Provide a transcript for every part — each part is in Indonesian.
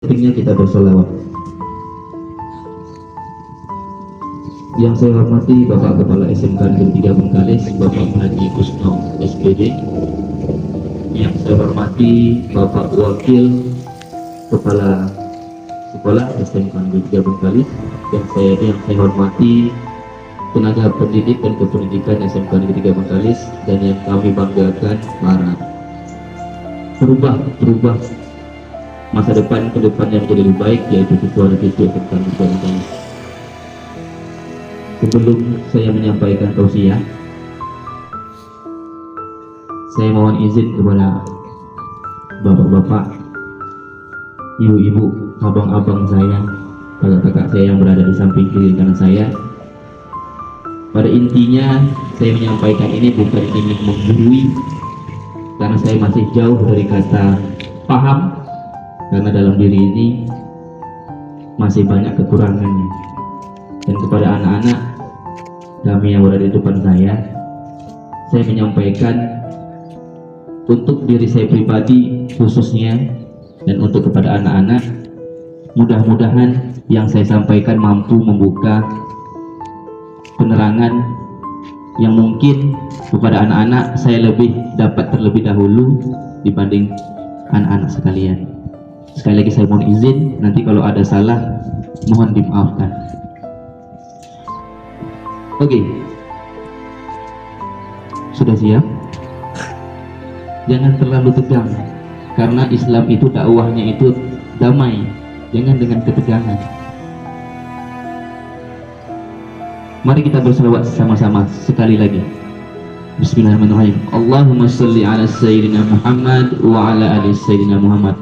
Pentingnya kita bersolawat. Yang saya hormati Bapak Kepala SMK Negeri 3 Bengkalis, Bapak Haji Kusno SPD. Yang saya hormati Bapak Wakil Kepala Sekolah SMK Negeri 3 Bengkalis. Yang saya hormati tenaga pendidik dan kependidikan SMK Negeri 3 Bengkalis, dan yang kami banggakan para berubah masa depan ke depan yang menjadi lebih baik, yaitu siswa dan siswi SMK Negeri 3 Bengkalis. Sebelum saya menyampaikan tausiah, saya mohon izin kepada bapak-bapak, ibu-ibu, abang-abang saya, kakak-kakak saya yang berada di samping kiri kanan saya. Pada intinya saya menyampaikan ini bukan ingin menggurui, karena saya masih jauh dari kata paham, karena dalam diri ini masih banyak kekurangannya. Dan kepada anak-anak kami yang berada di depan saya menyampaikan untuk diri saya pribadi khususnya, dan untuk kepada anak-anak, mudah-mudahan yang saya sampaikan mampu membuka penerangan yang mungkin kepada anak-anak saya lebih dapat terlebih dahulu dibanding anak-anak sekalian. Sekali lagi saya mohon izin, nanti kalau ada salah mohon dimaafkan. Oke, sudah siap? Jangan terlalu tegang, karena Islam itu dakwahnya itu damai, jangan dengan ketegangan. Mari kita berselawat sama-sama sekali lagi. Bismillahirrahmanirrahim. Allahumma sholli ala sayyidina Muhammad wa ala ali sayyidina Muhammad.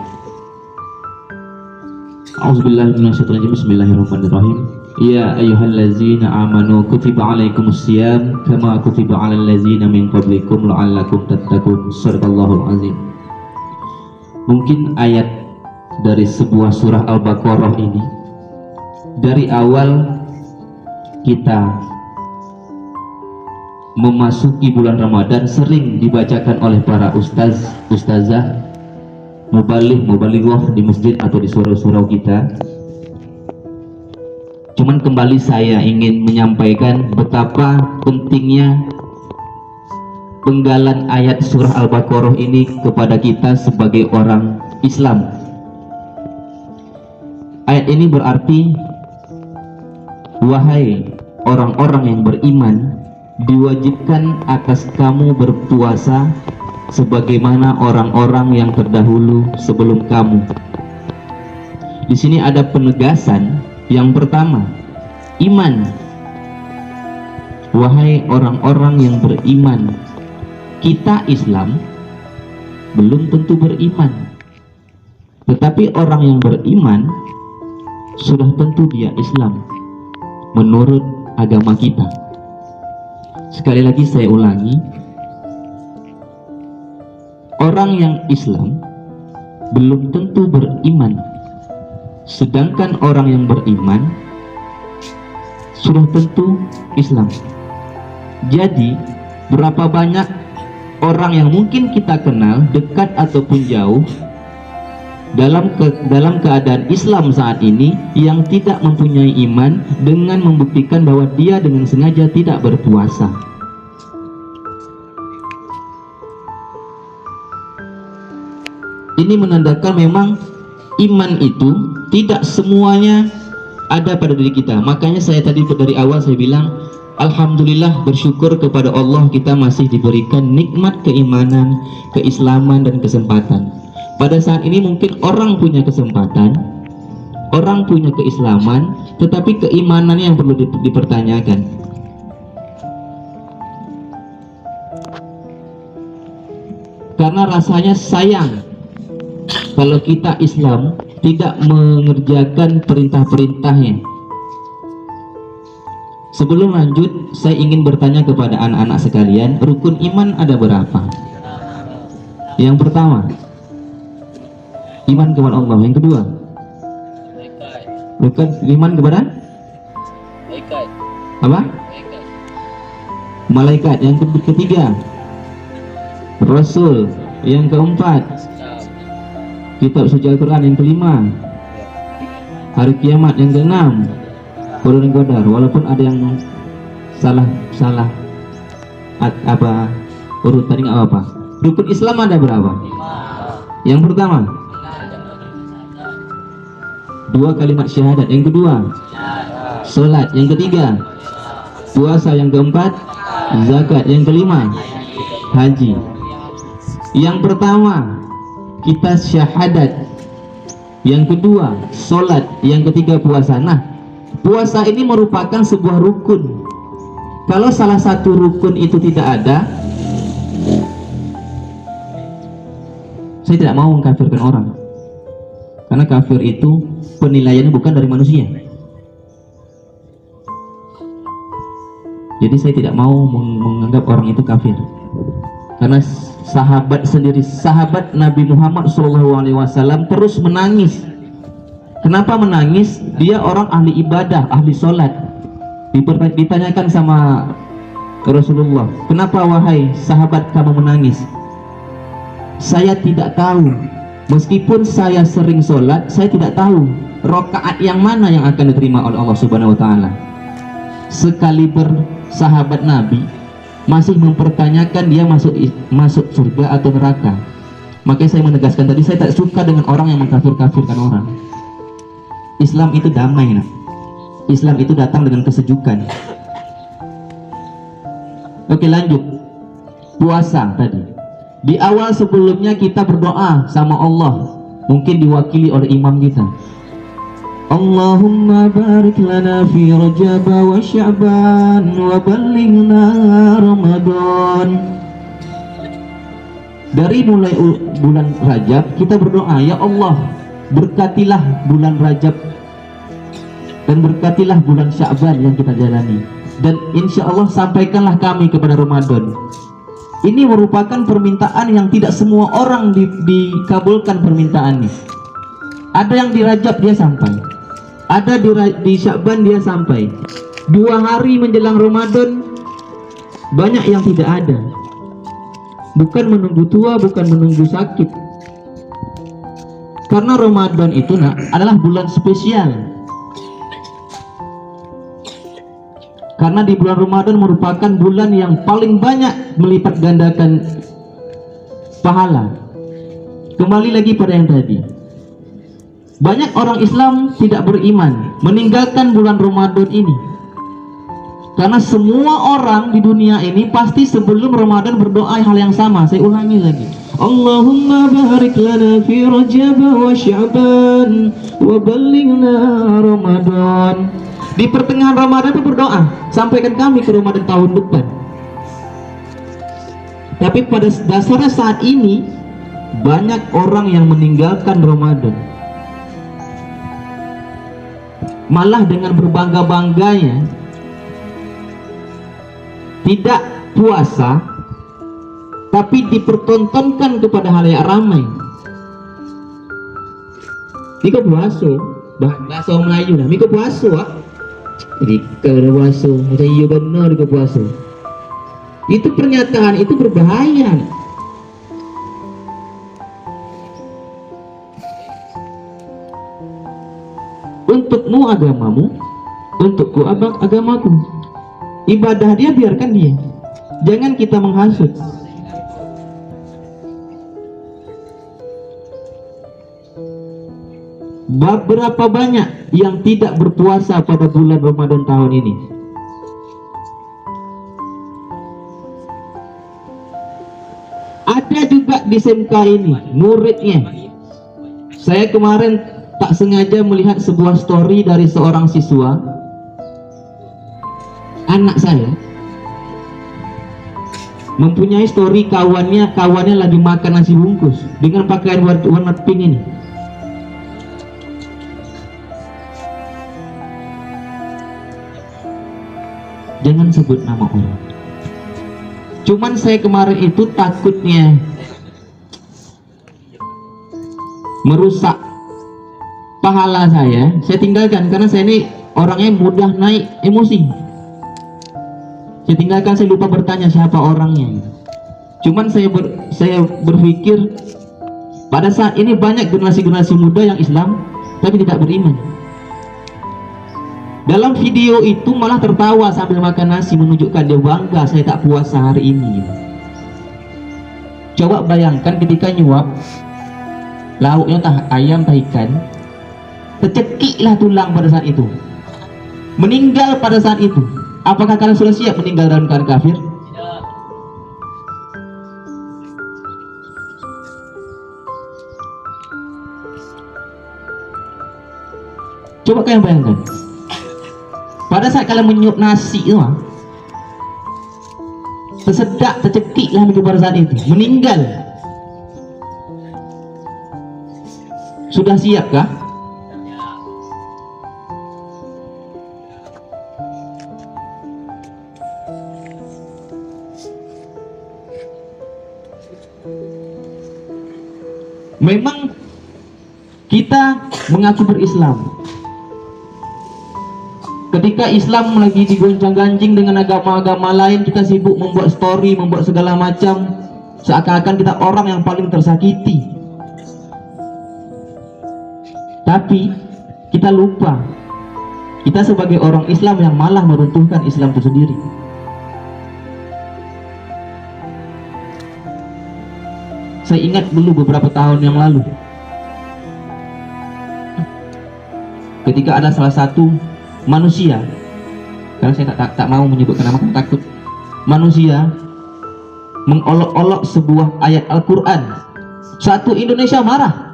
A'udzubillahi minasyaitonir rajim. Bismillahirrahmanirrahim. Ya ayyuhallazina amanu kutiba alaikumusiyam kama kutiba alal ladzina min qablikum la'allakum tattaqun. Shadaqallahul azim. Mungkin ayat dari sebuah surah Al-Baqarah ini dari awal kita memasuki bulan Ramadan sering dibacakan oleh para ustaz, ustazah, mubalighah di masjid atau di surau-surau kita. Cuman kembali saya ingin menyampaikan betapa pentingnya penggalan ayat surah Al-Baqarah ini kepada kita sebagai orang Islam. Ayat ini berarti, wahai orang-orang yang beriman, diwajibkan atas kamu berpuasa sebagaimana orang-orang yang terdahulu sebelum kamu. Di sini ada penegasan. Yang pertama, iman. Wahai orang-orang yang beriman, kita Islam belum tentu beriman, tetapi orang yang beriman sudah tentu dia Islam menurut agama kita. Sekali lagi saya ulangi, orang yang Islam belum tentu beriman, sedangkan orang yang beriman sudah tentu Islam. Jadi berapa banyak orang yang mungkin kita kenal dekat ataupun jauh dalam keadaan Islam saat ini yang tidak mempunyai iman, dengan membuktikan bahwa dia dengan sengaja tidak berpuasa. Ini menandakan memang iman itu tidak semuanya ada pada diri kita. Makanya saya tadi dari awal saya bilang, alhamdulillah, bersyukur kepada Allah kita masih diberikan nikmat keimanan, keislaman, dan kesempatan. Pada saat ini mungkin orang punya kesempatan, orang punya keislaman, tetapi keimanannya yang perlu dipertanyakan. Karena rasanya sayang kalau kita Islam tidak mengerjakan perintah-perintahnya. Sebelum lanjut, saya ingin bertanya kepada anak-anak sekalian, rukun iman ada berapa? Yang pertama, iman kepada Allah. Yang kedua, rukun iman kepada apa? Malaikat. Yang ketiga, Rasul. Yang keempat, kitab suci Al-Quran. Yang kelima, hari kiamat. Yang keenam, Qadar Qadar, walaupun ada yang salah apa urutan nggak apa. Rukun Islam ada berapa? Yang pertama 2 kalimat syahadat, yang kedua sholat, yang ketiga puasa, yang keempat zakat, yang kelima haji. Yang pertama kita syahadat, yang kedua sholat, yang ketiga puasa. Nah, puasa ini merupakan sebuah rukun. Kalau salah satu rukun itu tidak ada, saya tidak mau mengkafirkan orang, karena kafir itu penilaiannya bukan dari manusia. Jadi saya tidak mau menganggap orang itu kafir, karena sahabat sendiri, sahabat Nabi Muhammad SAW terus menangis. Kenapa menangis? Dia orang ahli ibadah, ahli sholat. Ditanyakan sama Rasulullah, kenapa wahai sahabat kamu menangis? Saya tidak tahu, meskipun saya sering sholat, saya tidak tahu rakaat yang mana yang akan diterima oleh Allah Subhanahu wa Ta'ala. Sekaliber sahabat Nabi masih mempertanyakan dia masuk surga atau neraka. Makanya saya menegaskan tadi, saya tak suka dengan orang yang mengkafir-kafirkan orang. Islam itu damai, nak. Islam itu datang dengan kesejukan. Oke, lanjut. Puasa tadi. Di awal sebelumnya kita berdoa sama Allah, mungkin diwakili oleh imam kita. Allahumma barik lana fi Rajab wa Sya'ban wa ballighna Ramadan. Dari mulai bulan Rajab kita berdoa, ya Allah, berkatilah bulan Rajab dan berkatilah bulan Sya'ban yang kita jalani, dan insya Allah sampaikanlah kami kepada Ramadan. Ini merupakan permintaan yang tidak semua orang dikabulkan permintaannya. Ada yang di Rajab dia sampai, ada di Sya'ban dia sampai. 2 hari menjelang Ramadan banyak yang tidak ada. Bukan menunggu tua, bukan menunggu sakit, karena Ramadan itu adalah bulan spesial. Karena di bulan Ramadan merupakan bulan yang paling banyak melipat gandakan pahala. Kembali lagi pada yang tadi, banyak orang Islam tidak beriman, meninggalkan bulan Ramadan ini. Karena semua orang di dunia ini pasti sebelum Ramadan berdoa hal yang sama. Saya ulangi lagi, Allahumma barik lana fi Rajab wa Sya'ban wa ballighna Ramadan. Di pertengahan Ramadan itu berdoa, sampaikan kami ke Ramadan tahun depan. Tapi pada dasarnya saat ini banyak orang yang meninggalkan Ramadan, malah dengan berbangga-bangganya tidak puasa, tapi dipertontonkan kepada halayak ramai. Miko puasa, bahasa Melayu lah, Miko puasa. Jadi kalau puasa, macam iya benar ke puasa. Itu pernyataan itu berbahaya. Untukmu agamamu, untukku agamaku. Ibadah dia biarkan dia, jangan kita menghasut. Berapa banyak yang tidak berpuasa pada bulan Ramadan tahun ini? Ada juga di SMK ini muridnya. Saya kemarin tak sengaja melihat sebuah story dari seorang siswa, anak saya, mempunyai story kawannya lagi makan nasi bungkus dengan pakaian warna pink ini. Jangan sebut nama orang. Cuman saya kemarin itu takutnya merusak pahala saya tinggalkan, karena saya ini orangnya mudah naik emosi. Saya tinggalkan, saya lupa bertanya siapa orangnya. Cuman saya berpikir pada saat ini banyak generasi-generasi muda yang Islam tapi tidak beriman. Dalam video itu malah tertawa sambil makan nasi, menunjukkan dia bangga, saya tak puasa hari ini. Coba bayangkan ketika nyuap, lauknya tah ayam tah ikan, tercekiklah tulang pada saat itu, meninggal pada saat itu. Apakah kalian sudah siap meninggal dalam keadaan kafir? Tidak. Coba kalian bayangkan, pada saat kalian menyuap nasi itu, tersedak, tercekiklah itu pada saat itu, meninggal. Sudah siapkah? Memang kita mengaku berislam. Ketika Islam lagi digoncang-ganjing dengan agama-agama lain, kita sibuk membuat story, membuat segala macam, seakan-akan kita orang yang paling tersakiti. Tapi kita lupa, kita sebagai orang Islam yang malah meruntuhkan Islam itu sendiri. Saya ingat dulu beberapa tahun yang lalu, ketika ada salah satu manusia, karena saya tak mau menyebutkan nama, takut, manusia mengolok-olok sebuah ayat Al-Quran. Satu Indonesia marah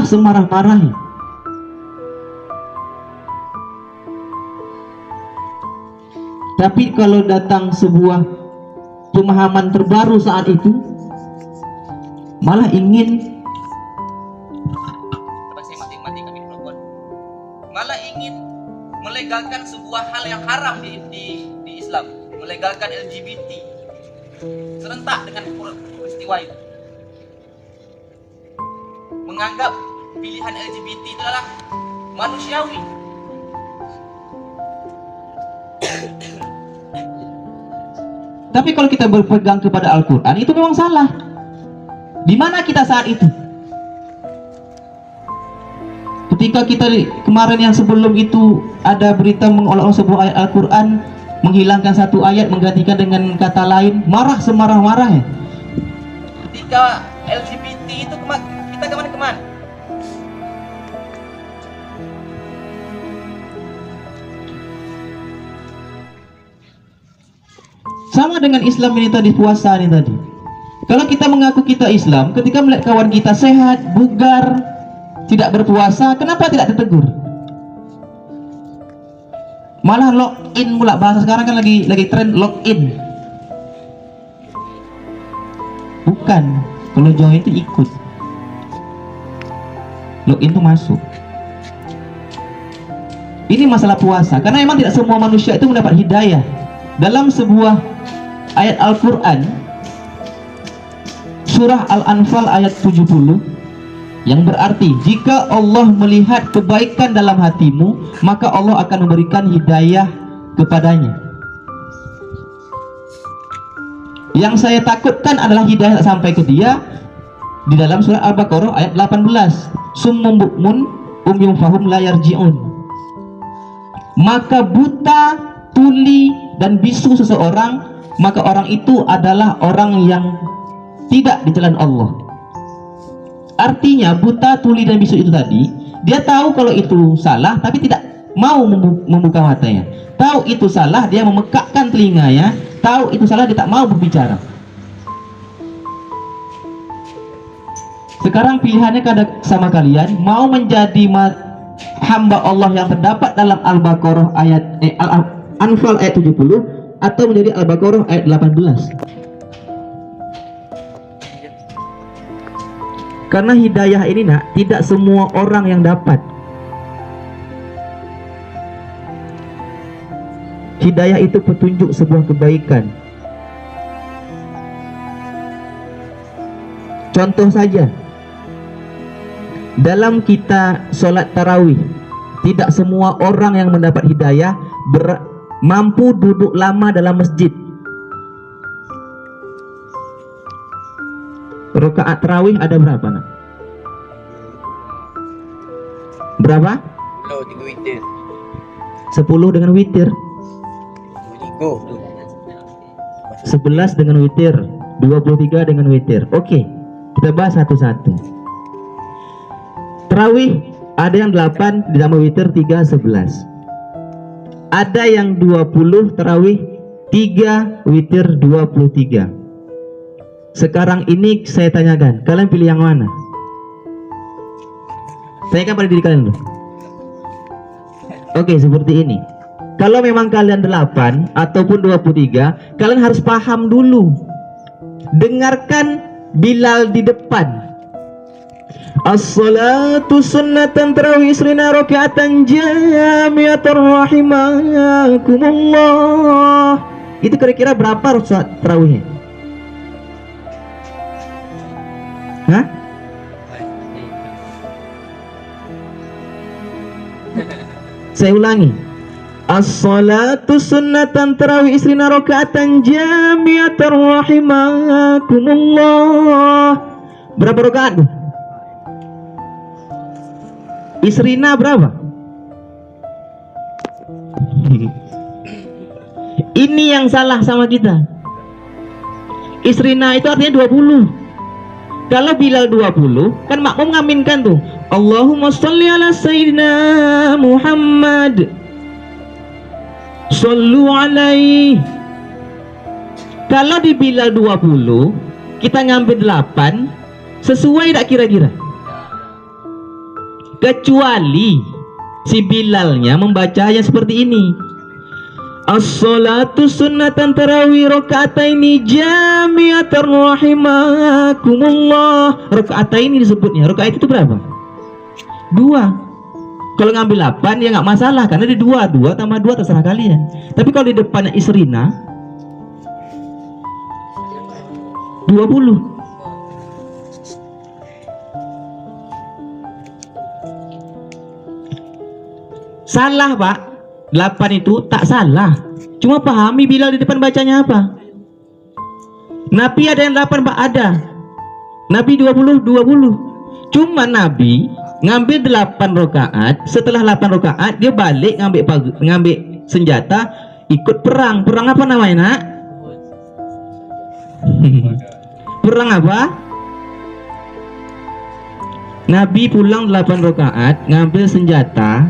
semarah-marahnya. Tapi kalau datang sebuah pemahaman terbaru saat itu, malah ingin melegalkan sebuah hal yang haram di Islam, melegalkan LGBT serentak dengan peristiwa itu, menganggap pilihan LGBT itu adalah manusiawi. Tapi kalau kita berpegang kepada Al-Quran, itu memang salah. Di mana kita saat itu? Ketika kita kemarin yang sebelum itu ada berita mengolok-olok sebuah ayat Al-Quran, menghilangkan satu ayat, menggantikan dengan kata lain, marah semarah-marahnya. Ketika LGBT itu kita kemana-kemana? Sama dengan Islam ini tadi, puasa ini tadi. Kalau kita mengaku kita Islam, ketika melihat kawan kita sehat, bugar, tidak berpuasa, kenapa tidak ditegur? Malah login pula, bahasa sekarang kan lagi tren login. Bukan, kalau join itu ikut, login itu masuk. Ini masalah puasa, karena memang tidak semua manusia itu mendapat hidayah. Dalam sebuah ayat Al-Quran, surah Al-Anfal ayat 70, yang berarti jika Allah melihat kebaikan dalam hatimu, maka Allah akan memberikan hidayah kepadanya. Yang saya takutkan adalah hidayah tak sampai ke dia. Di dalam surah Al-Baqarah ayat 18, summum bukmun umyum fahum la yarji'un. Maka buta, tuli, dan bisu seseorang, maka orang itu adalah orang yang tidak di jalan Allah. Artinya buta, tuli, dan bisu itu tadi, dia tahu kalau itu salah tapi tidak mau membuka matanya. Tahu itu salah, dia memekakkan telinganya. Tahu itu salah, dia tak mau berbicara. Sekarang pilihannya sama kalian, mau menjadi hamba Allah yang terdapat dalam Al-Baqarah ayat Al-Anfal ayat 70, atau menjadi Al-Baqarah ayat 18. Karena hidayah ini tidak semua orang yang dapat. Hidayah itu petunjuk sebuah kebaikan. Contoh saja, dalam kita sholat tarawih, tidak semua orang yang mendapat hidayah mampu duduk lama dalam masjid. Rakaat tarawih ada berapa, nak? Berapa? Lo 3 witir. 10 dengan witir. 11 dengan witir, 23 dengan witir. Oke, kita bahas satu-satu. Tarawih ada yang 8 ditambah witir 3, 11. Ada yang 20 tarawih 3 witir 23. Sekarang ini saya tanyakan, kalian pilih yang mana? Tanyakan pada diri kalian dulu. Oke, seperti ini. Kalau memang kalian 8 ataupun 23, kalian harus paham dulu. Dengarkan Bilal di depan. As-salatu sunnatan tarawih isrina rakaatan jami'atan rahimakumullah. Itu kira-kira berapa rakaat tarawihnya? Hah? Saya ulangi. As-salatu sunnatan tarawih isrina rakaatan jami'atan rahimakumullah. Berapa rakaat? Isrina berapa? Ini yang salah sama kita. Isrina itu artinya 20. Kalau Bilal 20, kan makmum ngaminkan tuh. Allahumma sholli ala sayyidina Muhammad. Shollu alaihi. Kalau di Bilal 20, kita ngambil 8, sesuai tak kira-kira? Kecuali si Bilalnya membaca yang seperti ini. As-salatu sunnatan tarawih rakaataini jami'atan rahimakumullah. Rakaataini disebutnya. Rakaat itu berapa? 2. Kalau ngambil 8 ya nggak masalah karena di 2 tambah 2 terserah kalian. Tapi kalau di depannya isrina 20. Salah Pak, 8 itu tak salah. Cuma pahami Bilal di depan bacanya apa. Nabi ada yang 8 Pak, ada. Nabi 20. Cuma Nabi ngambil 8 rakaat. Setelah 8 rakaat dia balik ngambil senjata, ikut perang. Perang apa namanya nak? Perang apa? Nabi pulang 8 rakaat, ngambil senjata,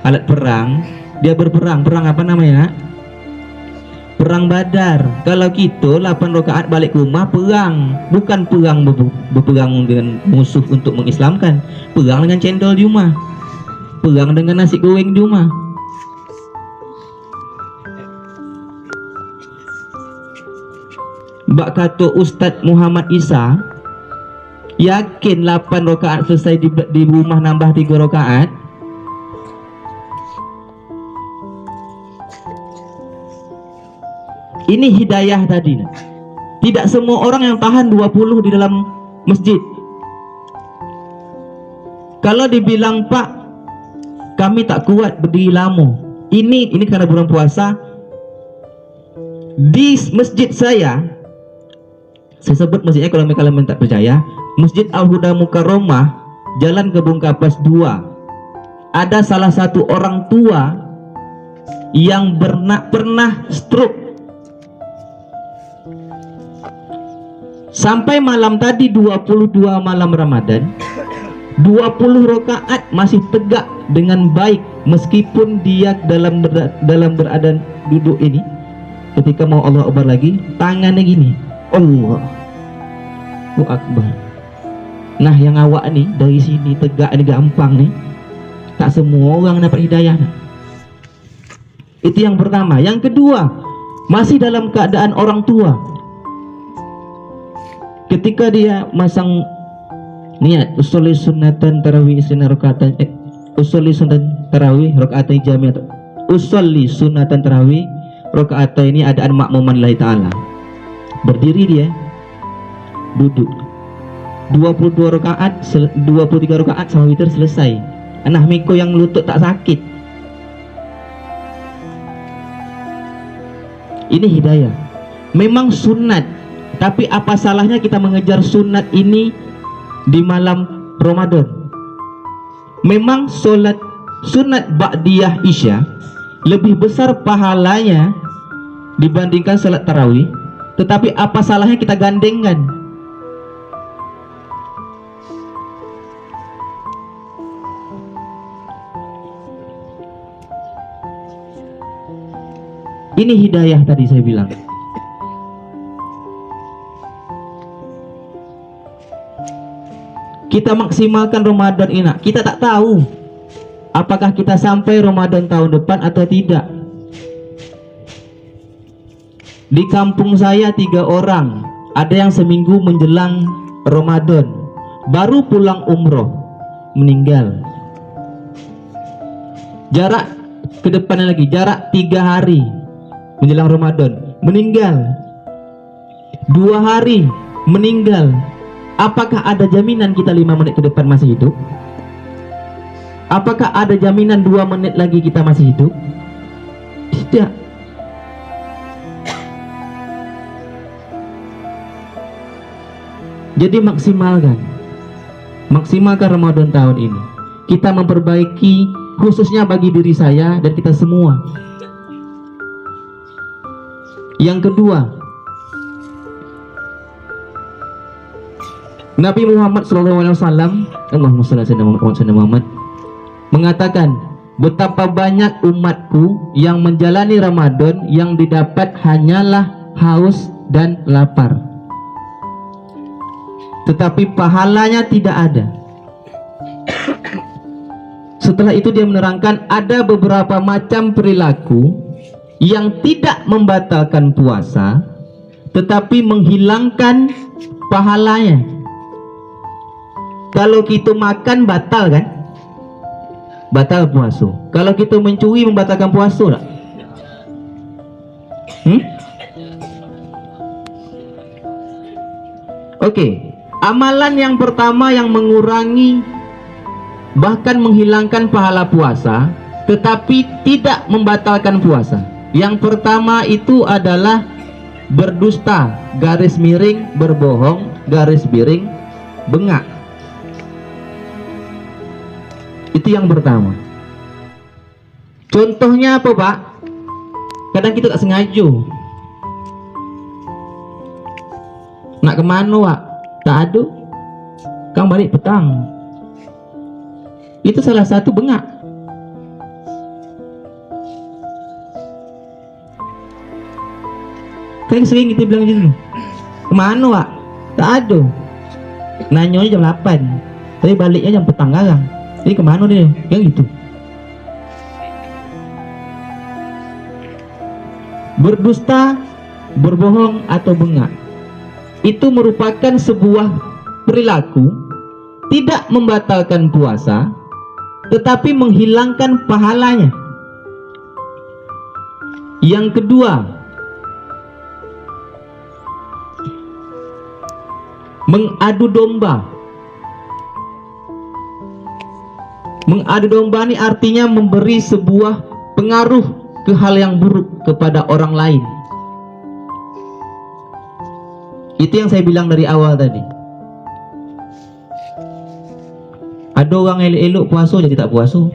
alat perang, dia berperang. Perang apa namanya? Perang Badar. Kalau kita 8 rakaat balik ke rumah perang, bukan perang berperang dengan musuh untuk mengislamkan. Perang dengan cendol di rumah, perang dengan nasi goreng di rumah. Bak kata Ustadz Muhammad Isa, yakin 8 rakaat selesai di rumah nambah 3 rakaat. Ini hidayah tadi. Tidak semua orang yang tahan 20 di dalam masjid. Kalau dibilang Pak, kami tak kuat berdiri lama. Ini karena bulan puasa. Di masjid saya sebut masjidnya kalau kalian tak percaya, Masjid Al-Huda Mukarramah, Jalan Kebun Kapas 2. Ada salah satu orang tua yang pernah stroke. Sampai malam tadi 22 malam Ramadan, 20 rakaat masih tegak dengan baik meskipun dia dalam berada duduk ini. Ketika mau Allah Akbar lagi, tangannya gini. Allahu Akbar. Nah, yang awak nih dari sini tegak ini gampang nih. Tak semua orang dapat hidayah. Itu yang pertama. Yang kedua, masih dalam keadaan orang tua. Ketika dia masang niat usolli sunnatan tarawih isrina rakaatan, usolli sunnatan tarawih rakaatain jami'at, usolli sunnatan tarawih rakaatain ini adaan makmuman lillahi ta'ala. Berdiri dia, duduk 22 rakaat, 23 rakaat sama witir selesai. Anak miko yang lutut tak sakit. Ini hidayah. Memang sunat. Tapi apa salahnya kita mengejar sunat ini di malam Ramadan? memang sholat sunat ba'diyah isya lebih besar pahalanya dibandingkan sholat tarawih, tetapi apa salahnya kita gandengkan? Ini hidayah tadi saya bilang. Kita maksimalkan Ramadan ini. Kita tak tahu apakah kita sampai Ramadan tahun depan atau tidak. Di kampung saya 3 orang, ada yang seminggu menjelang Ramadan baru pulang umroh, meninggal. Jarak ke depannya lagi, jarak 3 hari menjelang Ramadan, meninggal. 2 hari meninggal. Apakah ada jaminan kita 5 menit ke depan masih hidup? Apakah ada jaminan 2 menit lagi kita masih hidup? Tidak. Jadi maksimalkan Ramadan tahun ini. Kita memperbaiki, khususnya bagi diri saya dan kita semua. Yang kedua, Nabi Muhammad SAW, Allahumma shalli ala Muhammad, mengatakan, betapa banyak umatku yang menjalani Ramadan yang didapat hanyalah haus dan lapar, tetapi pahalanya tidak ada. Setelah itu dia menerangkan ada beberapa macam perilaku yang tidak membatalkan puasa, tetapi menghilangkan pahalanya. Kalau kita makan batal kan? Batal puasa. Kalau kita mencuri membatalkan puasa tak? Oke. Amalan yang pertama yang mengurangi bahkan menghilangkan pahala puasa tetapi tidak membatalkan puasa. Yang pertama itu adalah berdusta, garis miring berbohong, garis miring bengak. Itu yang pertama. Contohnya apa, Pak? Kadang kita tak sengaja. Nak kemana, Pak? Tak ada. Kang balik petang. Itu salah satu bengak. Kan sering kita bilang gitu. Kemana, Pak? Tak ada. Nanyanya jam 8, tapi baliknya jam petang garang. Jadi kemana dia? Yang gitu. Berdusta, berbohong atau bengak itu merupakan sebuah perilaku tidak membatalkan puasa tetapi menghilangkan pahalanya. Yang kedua, mengadu domba. Mengadu domba ini artinya memberi sebuah pengaruh ke hal yang buruk kepada orang lain. Itu yang saya bilang dari awal tadi. Ada orang elok-elok puasa jadi tak puasa.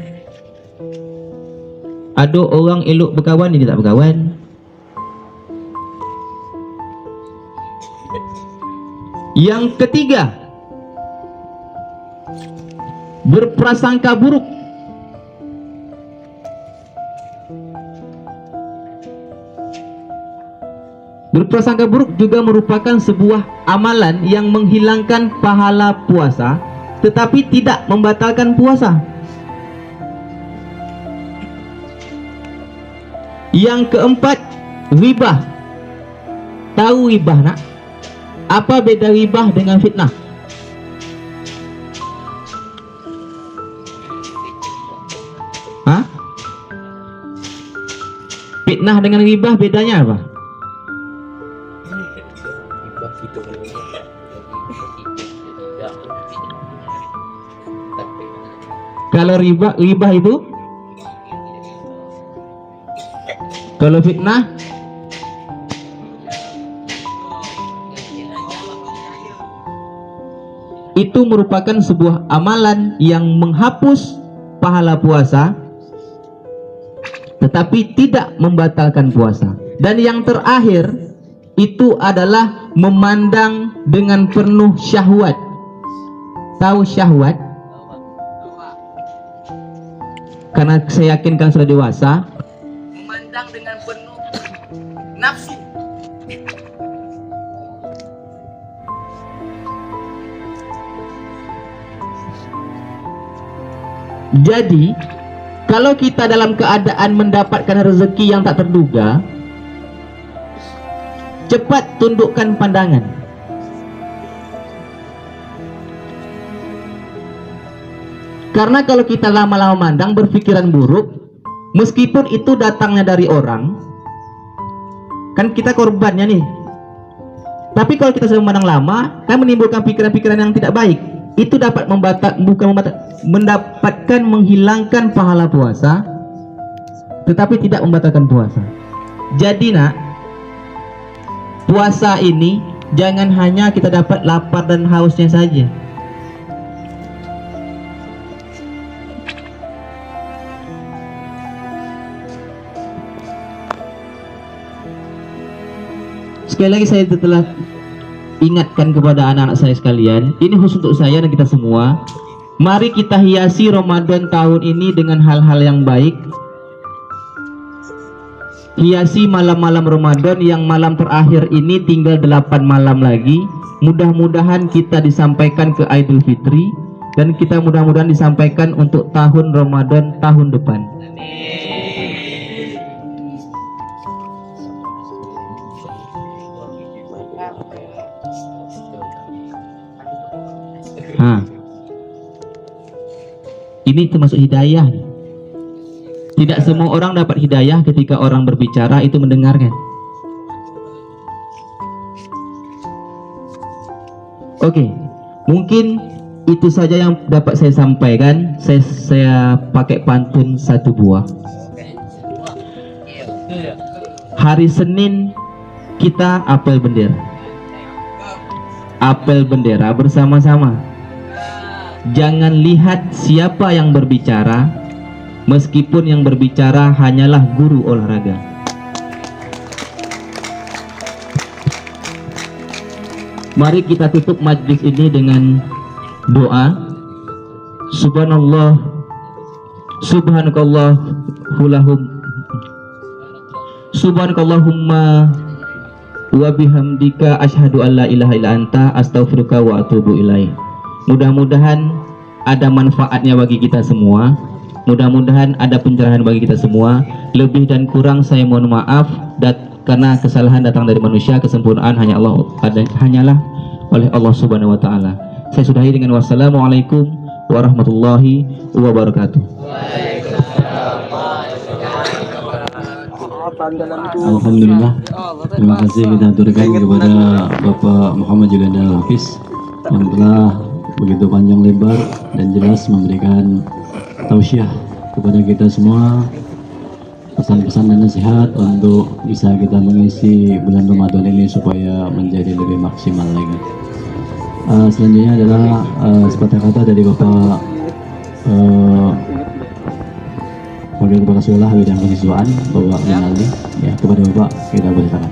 Ada orang elok berkawan jadi tak berkawan. Yang ketiga, berprasangka buruk. Berprasangka buruk juga merupakan sebuah amalan yang menghilangkan pahala puasa tetapi tidak membatalkan puasa. Yang keempat, ghibah. Tahu ghibah nak? Apa beda ghibah dengan fitnah? Hah? Fitnah dengan ghibah bedanya apa? Kalau ghibah itu, kalau fitnah itu merupakan sebuah amalan yang menghapus pahala puasa tetapi tidak membatalkan puasa. Dan yang terakhir itu adalah memandang dengan penuh syahwat. Tahu syahwat? Karena saya yakin kan sudah dewasa. Memandang dengan penuh nafsu. Jadi kalau kita dalam keadaan mendapatkan rezeki yang tak terduga, cepat tundukkan pandangan. Karena kalau kita lama-lama mandang berpikiran buruk, meskipun itu datangnya dari orang, kan kita korbannya nih. Tapi kalau kita sudah memandang lama, kan menimbulkan pikiran-pikiran yang tidak baik. Itu dapat mendapatkan menghilangkan pahala puasa, tetapi tidak membatalkan puasa. Jadi nak, puasa ini jangan hanya kita dapat lapar dan hausnya saja. Sekali lagi saya telah ingatkan kepada anak-anak saya sekalian, ini khusus untuk saya dan kita semua. Mari kita hiasi Ramadan tahun ini dengan hal-hal yang baik. Hiasi malam-malam Ramadan yang malam terakhir ini tinggal 8 malam lagi. Mudah-mudahan kita disampaikan ke Idul Fitri, dan kita mudah-mudahan disampaikan untuk tahun Ramadan tahun depan. Ini termasuk hidayah. Tidak semua orang dapat hidayah ketika orang berbicara itu mendengarkan. Oke, mungkin itu saja yang dapat saya sampaikan. Saya pakai pantun satu buah. Hari Senin kita apel bendera. Apel bendera bersama-sama. Jangan lihat siapa yang berbicara, meskipun yang berbicara hanyalah guru olahraga. Mari kita tutup majlis ini dengan doa. Subhanallah, subhanakallahumma wa bihamdika asyhadu an la ilaha illa anta astaghfiruka wa atubu ilaik. Mudah-mudahan ada manfaatnya bagi kita semua. Mudah-mudahan ada pencerahan bagi kita semua. Lebih dan kurang saya mohon maaf, karena kesalahan datang dari manusia, kesempurnaan hanyalah oleh Allah Subhanahu wa taala. Saya sudahi dengan wassalamualaikum warahmatullahi wabarakatuh. Alhamdulillah. Terima kasih kita aturkan kepada Bapak Muhammad Yuganda Hafiz yang telah begitu panjang lebar dan jelas memberikan tausiah kepada kita semua, pesan-pesan dan nasihat untuk bisa kita mengisi bulan Ramadan ini supaya menjadi lebih maksimal lagi. Selanjutnya adalah sepatah kata dari Bapak Wakil Kepala Sekolah Bidang Kesiswaan, Bapak Rinaldi. Ya, kepada Bapak kita persilakan.